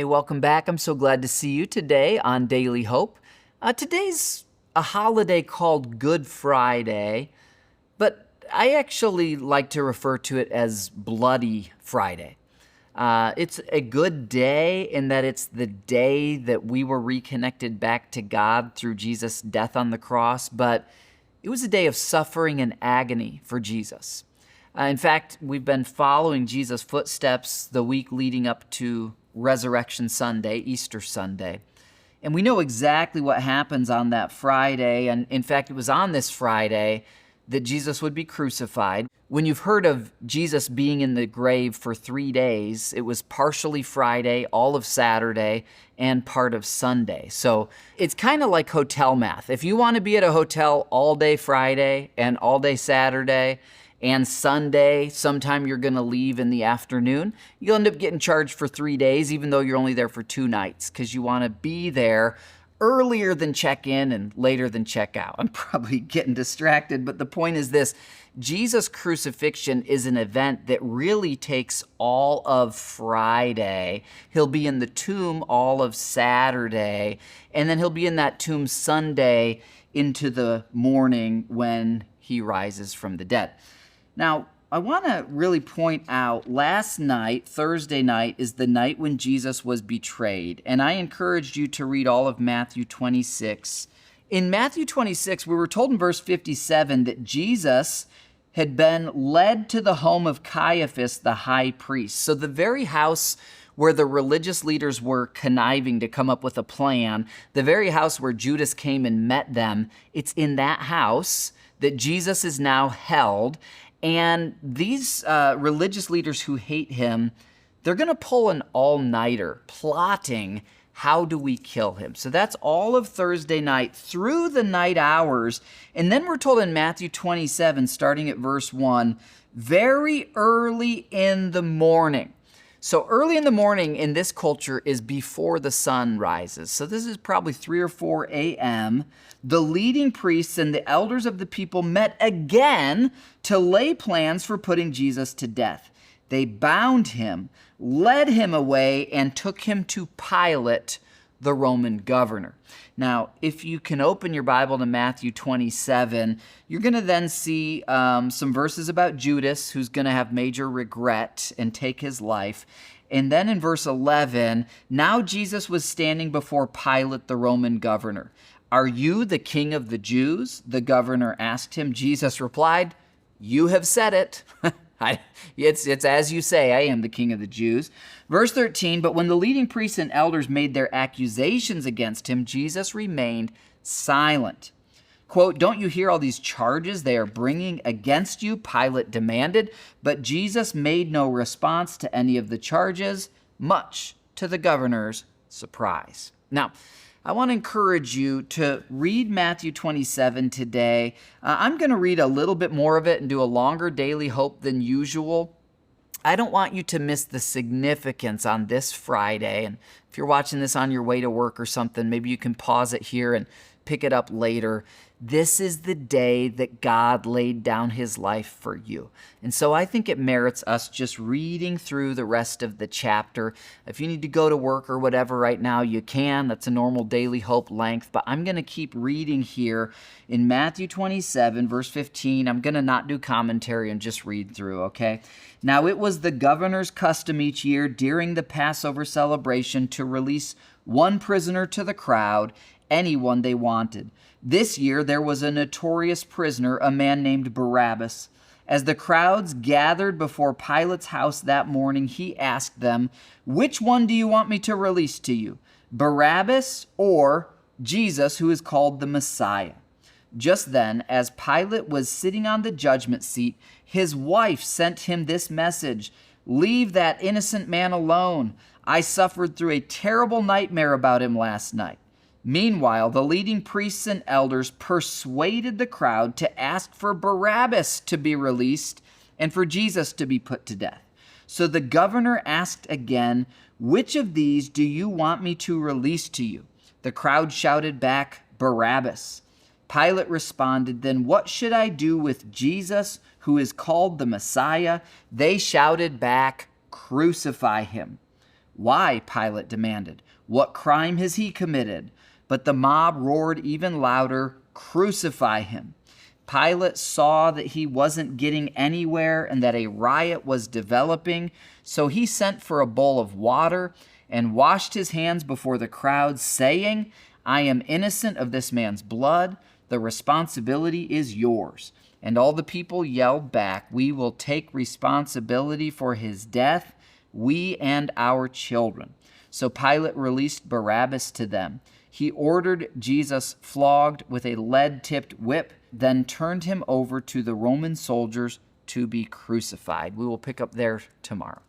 Hey, welcome back. I'm so glad to see you today on Daily Hope. Today's a holiday called Good Friday, but I actually like to refer to it as Bloody Friday. It's a good day in that it's the day that we were reconnected back to God through Jesus' death on the cross, but it was a day of suffering and agony for Jesus. In fact, we've been following Jesus' footsteps the week leading up to Resurrection Sunday, Easter Sunday. And we know exactly what happens on that Friday. And in fact, it was on this Friday that Jesus would be crucified. When you've heard of Jesus being in the grave for 3 days, it was partially Friday, all of Saturday, and part of Sunday. So it's kind of like hotel math. If you want to be at a hotel all day Friday and all day Saturday, and Sunday, sometime you're going to leave in the afternoon, you'll end up getting charged for 3 days, even though you're only there for 2 nights, because you want to be there earlier than check in and later than check out. I'm probably getting distracted, but the point is this. Jesus' crucifixion is an event that really takes all of Friday. He'll be in the tomb all of Saturday, and then he'll be in that tomb Sunday into the morning when he rises from the dead. Now, I want to really point out last night, Thursday night, is the night when Jesus was betrayed. And I encouraged you to read all of Matthew 26. In Matthew 26, we were told in verse 57 that Jesus had been led to the home of Caiaphas, the high priest. So the very house where the religious leaders were conniving to come up with a plan, the very house where Judas came and met them, it's in that house that Jesus is now held. And these religious leaders who hate him, they're going to pull an all-nighter plotting how do we kill him. So that's all of Thursday night through the night hours. And then we're told in Matthew 27, starting at verse 1, very early in the morning. So early in the morning in this culture is before the sun rises. So this is probably 3 or 4 a.m. The leading priests and the elders of the people met again to lay plans for putting Jesus to death. They bound him, led him away, and took him to Pilate, the Roman governor. Now, if you can open your Bible to Matthew 27, you're going to then see some verses about Judas, who's going to have major regret and take his life. And then in verse 11, now Jesus was standing before Pilate, the Roman governor. Are you the king of the Jews? The governor asked him. Jesus replied, you have said it. It's as you say, I am the king of the Jews. Verse 13, but when the leading priests and elders made their accusations against him, Jesus remained silent. Quote, don't you hear all these charges they are bringing against you? Pilate demanded, but Jesus made no response to any of the charges, much to the governor's surprise. Now, I want to encourage you to read Matthew 27 today. I'm going to read a little bit more of it and do a longer daily hope than usual. I don't want you to miss the significance on this Friday. And if you're watching this on your way to work or something, maybe you can pause it here and pick it up later. This is the day that God laid down his life for you. And so I think it merits us just reading through the rest of the chapter. If you need to go to work or whatever right now, you can. That's a normal daily hope length. But I'm going to keep reading here in Matthew 27, verse 15. I'm going to not do commentary and just read through, okay? Now it was the governor's custom each year during the Passover celebration to release one prisoner to the crowd, anyone they wanted. This year, there was a notorious prisoner, a man named Barabbas. As the crowds gathered before Pilate's house that morning, he asked them, which one do you want me to release to you, Barabbas or Jesus, who is called the Messiah? Just then, as Pilate was sitting on the judgment seat, his wife sent him this message, leave that innocent man alone. I suffered through a terrible nightmare about him last night. Meanwhile, the leading priests and elders persuaded the crowd to ask for Barabbas to be released and for Jesus to be put to death. So the governor asked again, which of these do you want me to release to you? The crowd shouted back, Barabbas. Pilate responded, then what should I do with Jesus, who is called the Messiah? They shouted back, crucify him. "Why?" Pilate demanded. "What crime has he committed?" But the mob roared even louder, "Crucify him." Pilate saw that he wasn't getting anywhere and that a riot was developing, so he sent for a bowl of water and washed his hands before the crowd, saying, "I am innocent of this man's blood. The responsibility is yours." And all the people yelled back, "We will take responsibility for his death, we and our children." So Pilate released Barabbas to them. He ordered Jesus flogged with a lead-tipped whip, then turned him over to the Roman soldiers to be crucified. We will pick up there tomorrow.